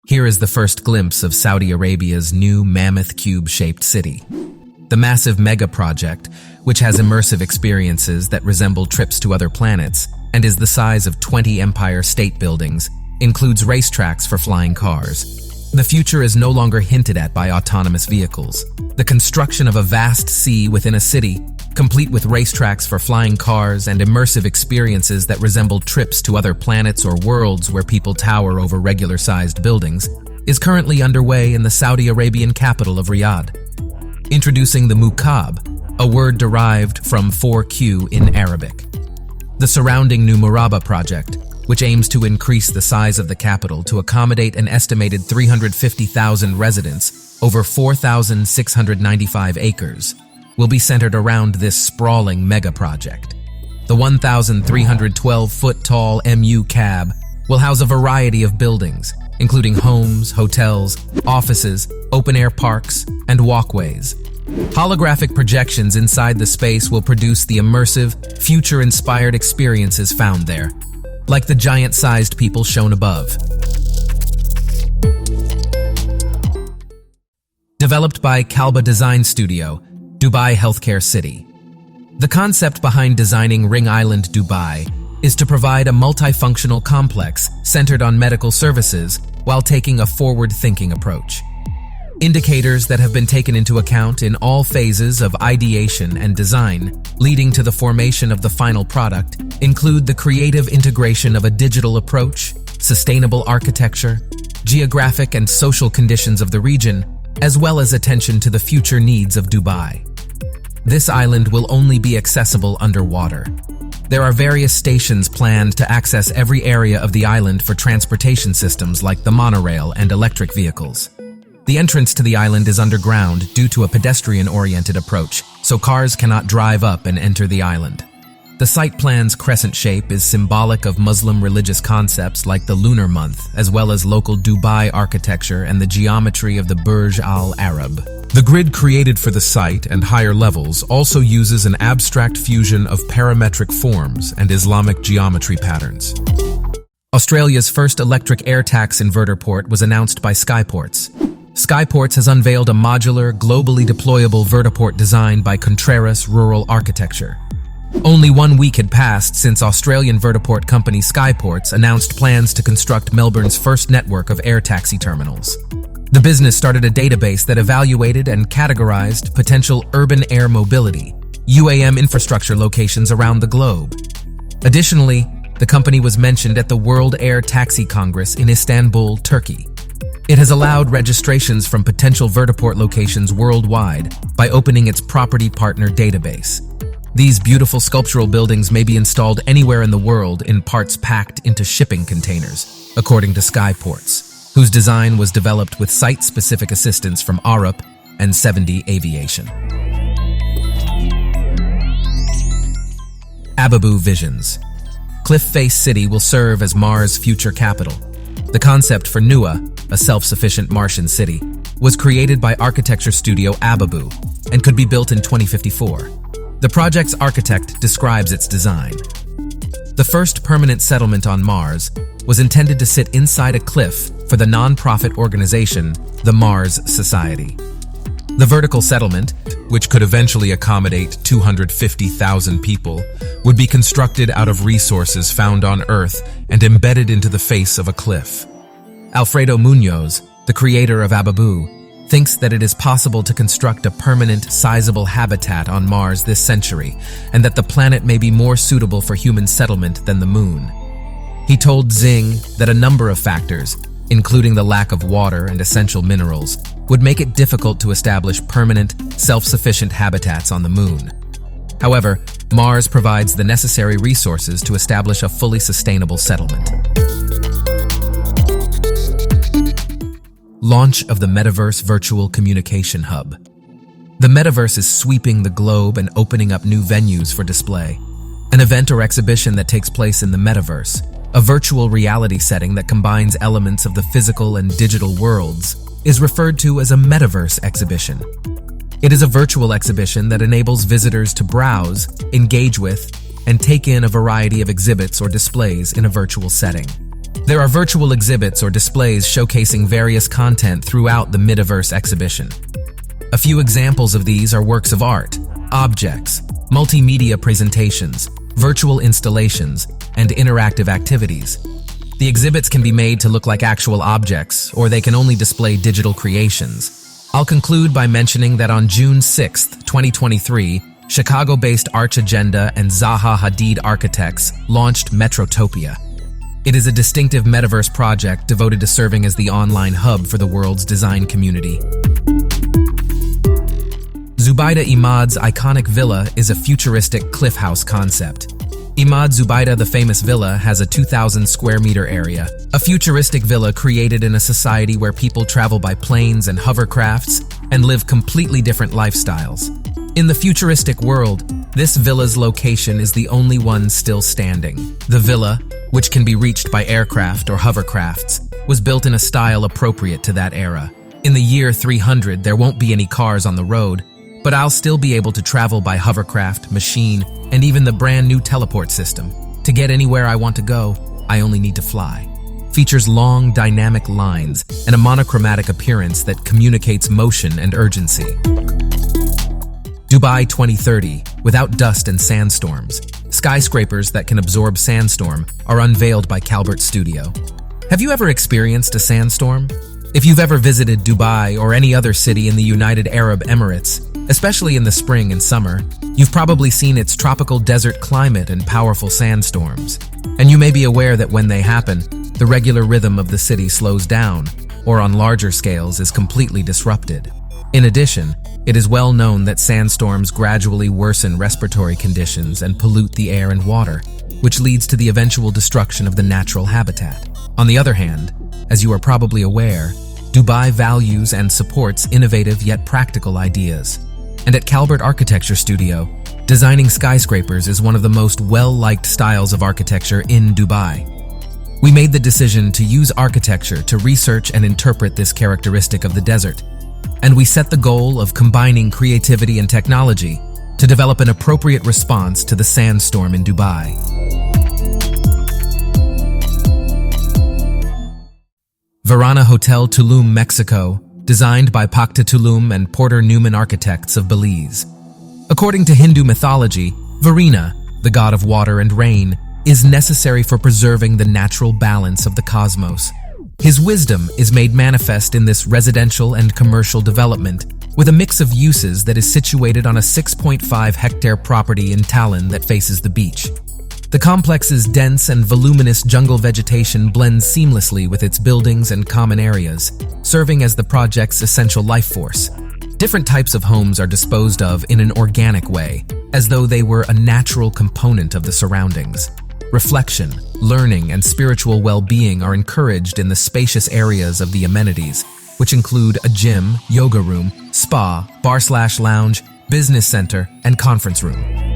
Here is the first glimpse of Saudi Arabia's new mammoth cube-shaped city. The massive mega-project, which has immersive experiences that resemble trips to other planets and is the size of 20 Empire State Buildings, includes racetracks for flying cars. The future is no longer hinted at by autonomous vehicles. The construction of a vast sea within a city, complete with racetracks for flying cars and immersive experiences that resemble trips to other planets or worlds where people tower over regular-sized buildings, is currently underway in the Saudi Arabian capital of Riyadh. Introducing the Mukaab, a word derived from 4Q in Arabic. The surrounding new Murabba project, which aims to increase the size of the capital to accommodate an estimated 350,000 residents over 4,695 acres, will be centered around this sprawling mega-project. The 1,312-foot-tall Mukaab will house a variety of buildings, including homes, hotels, offices, open-air parks, and walkways. Holographic projections inside the space will produce the immersive, future-inspired experiences found there, like the giant-sized people shown above. Developed by Kalba Design Studio, Dubai Healthcare City. The concept behind designing Ring Island, Dubai, is to provide a multifunctional complex centered on medical services while taking a forward-thinking approach. Indicators that have been taken into account in all phases of ideation and design, leading to the formation of the final product, include the creative integration of a digital approach, sustainable architecture, geographic and social conditions of the region, as well as attention to the future needs of Dubai. This island will only be accessible underwater. There are various stations planned to access every area of the island for transportation systems like the monorail and electric vehicles. The entrance to the island is underground due to a pedestrian-oriented approach, so cars cannot drive up and enter the island. The site plan's crescent shape is symbolic of Muslim religious concepts like the lunar month, as well as local Dubai architecture and the geometry of the Burj Al Arab. The grid created for the site and higher levels also uses an abstract fusion of parametric forms and Islamic geometry patterns. Australia's first electric air taxi in Vertiport was announced by Skyportz. Skyportz has unveiled a modular, globally deployable vertiport designed by Contreras Rural Architecture. Only 1 week had passed since Australian vertiport company Skyportz announced plans to construct Melbourne's first network of air taxi terminals. The business started a database that evaluated and categorized potential urban air mobility, UAM infrastructure locations around the globe. Additionally, the company was mentioned at the World Air Taxi Congress in Istanbul, Turkey. It has allowed registrations from potential vertiport locations worldwide by opening its property partner database. These beautiful sculptural buildings may be installed anywhere in the world in parts packed into shipping containers, according to Skyportz, whose design was developed with site-specific assistance from Arup and 70 Aviation. Abiboo Visions. Cliff Face City will serve as Mars' future capital. The concept for Nua, a self-sufficient Martian city, was created by architecture studio Abiboo and could be built in 2054. The project's architect describes its design. The first permanent settlement on Mars was intended to sit inside a cliff for the non-profit organization, the Mars Society. The vertical settlement, which could eventually accommodate 250,000 people, would be constructed out of resources found on Earth and embedded into the face of a cliff. Alfredo Munoz, the creator of Abiboo, thinks that it is possible to construct a permanent, sizable habitat on Mars this century, and that the planet may be more suitable for human settlement than the Moon. He told Zing that a number of factors, including the lack of water and essential minerals, would make it difficult to establish permanent, self-sufficient habitats on the Moon. However, Mars provides the necessary resources to establish a fully sustainable settlement. Launch of the Metaverse Virtual Communication Hub. The Metaverse is sweeping the globe and opening up new venues for display. An event or exhibition that takes place in the Metaverse, a virtual reality setting that combines elements of the physical and digital worlds, is referred to as a Metaverse exhibition. It is a virtual exhibition that enables visitors to browse, engage with, and take in a variety of exhibits or displays in a virtual setting. There are virtual exhibits or displays showcasing various content throughout the Metaverse exhibition. A few examples of these are works of art, objects, multimedia presentations, virtual installations, and interactive activities. The exhibits can be made to look like actual objects, or they can only display digital creations. I'll conclude by mentioning that on June 6, 2023, Chicago-based Arch Agenda and Zaha Hadid architects launched Metrotopia. It is a distinctive metaverse project devoted to serving as the online hub for the world's design community. Zubaida Imad's iconic villa is a futuristic cliff house concept. Imad Zubaida, the famous villa, has a 2,000 square meter area. A futuristic villa created in a society where people travel by planes and hovercrafts and live completely different lifestyles. In the futuristic world, this villa's location is the only one still standing. The villa, which can be reached by aircraft or hovercrafts, was built in a style appropriate to that era. In the year 300, there won't be any cars on the road, but I'll still be able to travel by hovercraft, machine, and even the brand new teleport system. To get anywhere I want to go, I only need to fly. Features long, dynamic lines and a monochromatic appearance that communicates motion and urgency. Dubai 2030, without dust and sandstorms. Skyscrapers that can absorb sandstorm are unveiled by Calbert Studio. Have you ever experienced a sandstorm? If you've ever visited Dubai or any other city in the United Arab Emirates, especially in the spring and summer, you've probably seen its tropical desert climate and powerful sandstorms. And you may be aware that when they happen, the regular rhythm of the city slows down, or on larger scales is completely disrupted. In addition, it is well known that sandstorms gradually worsen respiratory conditions and pollute the air and water, which leads to the eventual destruction of the natural habitat. On the other hand, as you are probably aware, Dubai values and supports innovative yet practical ideas. And at Calbert Architecture Studio, designing skyscrapers is one of the most well-liked styles of architecture in Dubai. We made the decision to use architecture to research and interpret this characteristic of the desert, and we set the goal of combining creativity and technology to develop an appropriate response to the sandstorm in Dubai. Varuna Hotel Tulum, Mexico, designed by Pacta Tulum and Porter Newman architects of Belize. According to Hindu mythology, Varuna, the god of water and rain, is necessary for preserving the natural balance of the cosmos. His wisdom is made manifest in this residential and commercial development, with a mix of uses that is situated on a 6.5-hectare property in Tallinn that faces the beach. The complex's dense and voluminous jungle vegetation blends seamlessly with its buildings and common areas, serving as the project's essential life force. Different types of homes are disposed of in an organic way, as though they were a natural component of the surroundings. Reflection, learning, and spiritual well-being are encouraged in the spacious areas of the amenities, which include a gym, yoga room, spa, bar/lounge, business center, and conference room.